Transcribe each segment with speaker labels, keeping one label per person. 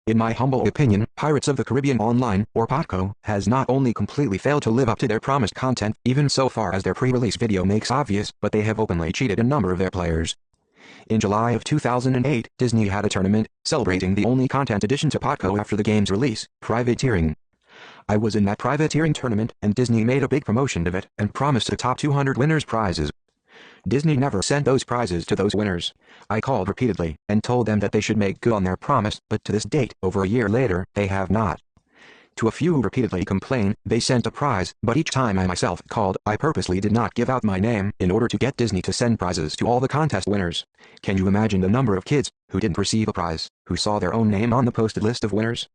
Speaker 1: In my humble opinion, Pirates of the Caribbean Online, or Potco, has not only completely failed to live up to their promised content, even so far as their pre-release video makes obvious, but they have openly cheated a number of their players. In July of 2008, Disney had a tournament, celebrating the only content addition to Potco after the game's release, privateering. I was in that privateering tournament, and Disney made a big promotion of it, and promised the top 200 winners prizes. Disney never sent those prizes to those winners. I called repeatedly, and told them that they should make good on their promise, but to this date, over a year later, they have not. To a few who repeatedly complain, they sent a prize, but each time I myself called, I purposely did not give out my name, in order to get Disney to send prizes to all the contest winners. Can you imagine the number of kids, who didn't receive a prize, who saw their own name on the posted list of winners?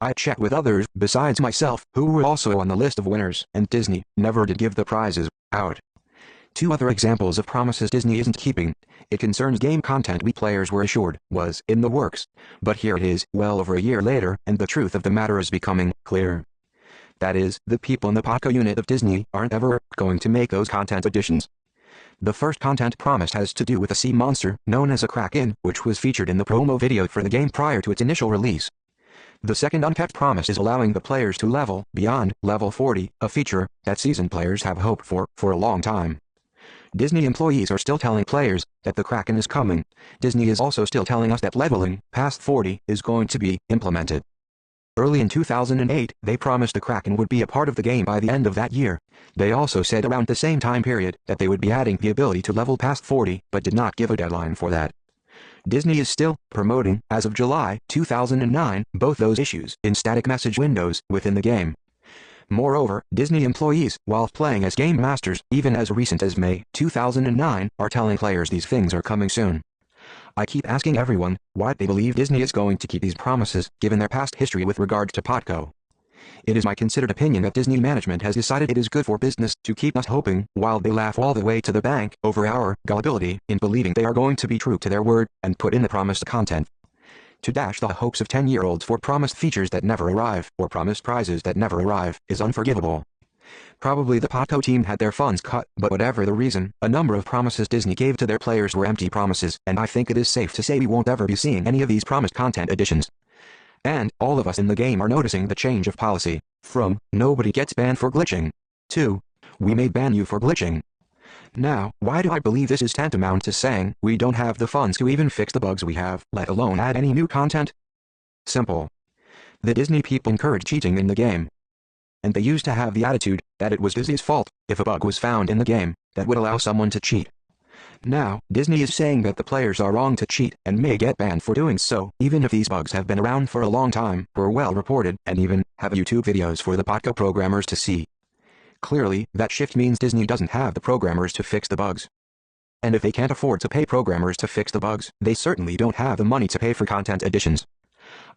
Speaker 1: I checked with others, besides myself, who were also on the list of winners, and Disney never did give the prizes out. Two other examples of promises Disney isn't keeping. It concerns game content we players were assured was in the works. But here it is, well over a year later, and the truth of the matter is becoming clear. That is, the people in the Potco unit of Disney aren't ever going to make those content additions. The first content promised has to do with a sea monster, known as a Kraken, which was featured in the promo video for the game prior to its initial release. The second unkept promise is allowing the players to level beyond level 40, a feature that seasoned players have hoped for a long time. Disney employees are still telling players that the Kraken is coming. Disney is also still telling us that leveling past 40 is going to be implemented. Early in 2008, they promised the Kraken would be a part of the game by the end of that year. They also said around the same time period that they would be adding the ability to level past 40, but did not give a deadline for that. Disney is still promoting, as of July 2009, both those issues in static message windows within the game. Moreover, Disney employees, while playing as game masters, even as recent as May 2009, are telling players these things are coming soon. I keep asking everyone why they believe Disney is going to keep these promises, given their past history with regards to Potco. It is my considered opinion that Disney management has decided it is good for business to keep us hoping, while they laugh all the way to the bank over our gullibility in believing they are going to be true to their word and put in the promised content. To dash the hopes of 10-year-olds for promised features that never arrive, or promised prizes that never arrive, is unforgivable. Probably the Potco team had their funds cut, but whatever the reason, a number of promises Disney gave to their players were empty promises, and I think it is safe to say we won't ever be seeing any of these promised content additions. And, all of us in the game are noticing the change of policy, from, nobody gets banned for glitching, to, we may ban you for glitching. Now, why do I believe this is tantamount to saying we don't have the funds to even fix the bugs we have, let alone add any new content? Simple. The Disney people encourage cheating in the game. And they used to have the attitude that it was Disney's fault if a bug was found in the game that would allow someone to cheat. Now, Disney is saying that the players are wrong to cheat and may get banned for doing so, even if these bugs have been around for a long time, were well reported, and even have YouTube videos for the Potco programmers to see. Clearly, that shift means Disney doesn't have the programmers to fix the bugs. And if they can't afford to pay programmers to fix the bugs, they certainly don't have the money to pay for content additions.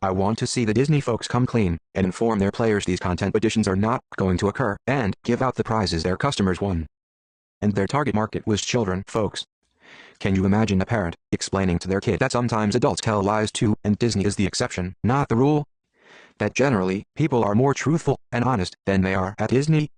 Speaker 1: I want to see the Disney folks come clean, and inform their players these content additions are not going to occur, and give out the prizes their customers won. And their target market was children, folks. Can you imagine a parent explaining to their kid that sometimes adults tell lies too, and Disney is the exception, not the rule? That generally, people are more truthful and honest than they are at Disney?